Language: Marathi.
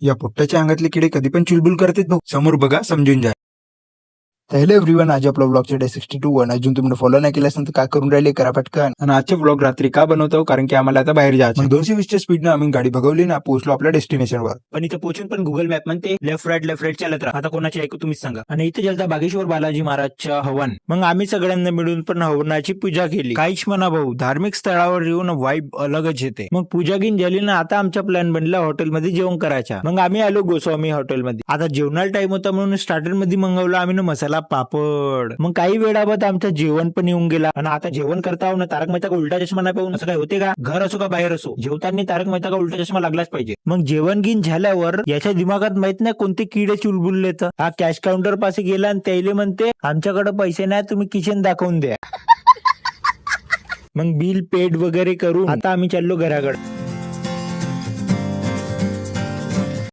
या पोट्ट्याच्या अंगातले किडे कधी पण चुलबुल करतात भाऊ. समोर बघा, समजून जा. हॅलो एव्हरीवन, आज आपला ब्लॉगचे डे 62 अजून तुम्ही फॉलो नाही केलं असेल तर काय करून राहिले, करा पटकन. आणि आजचे ब्लॉग रात्री का बनवतो, कारण की आम्हाला आता बाहेर जायचं. 220च्या स्पीडनं आम्ही गाडी भगवली ना, पोहोचलो आपल्या डेस्टिनेशनवर. पण इथं पोहोचून पण गुगल मॅप म्हणते लेफ्ट राईट चालत राहा. आता कोणाची ऐकू तुम्हीच सांगा. आणि इथे गेलता बागेश्वर बालाजी महाराजच्या हवन. मग आम्ही सगळ्यांना मिळून पण हवनाची पूजा केली. काहीच म्हणा भाऊ, धार्मिक स्थळावर येऊन वाईब अलगच येते. मग पूजा घेऊन झाली ना, आता आमचा प्लॅन बनला हॉटेलमध्ये जेवण करायचा. मग आम्ही आलो गोस्वामी हॉटेलमध्ये. आता जेवणाला टाइम होता म्हणून स्टार्टर मध्ये मंगवलं आम्ही ना मसाला पापड. मग काही वेळाबाद आमचं जेवण पण येऊन गेला. आणि आता जेवण करता ना, तारक मेहता का उलटा चष्मा नाही पाहून असं काय होते का? घर असो का बाहेर असो, जेवताना तारक मेहता का उलटा चष्मा लागलाच पाहिजे. मग जेवण घेऊन झाल्यावर याच्या दिमागात माहित नाही कोणते किडे चुलबुलले. तर हा कॅश काउंटर पाशी गेला आणि त्याला म्हणते आमच्याकडे पैसे नाही, तुम्ही किचन दाखवून द्या. मग बिल पेड वगैरे करून आता आम्ही चाललो घराकडे.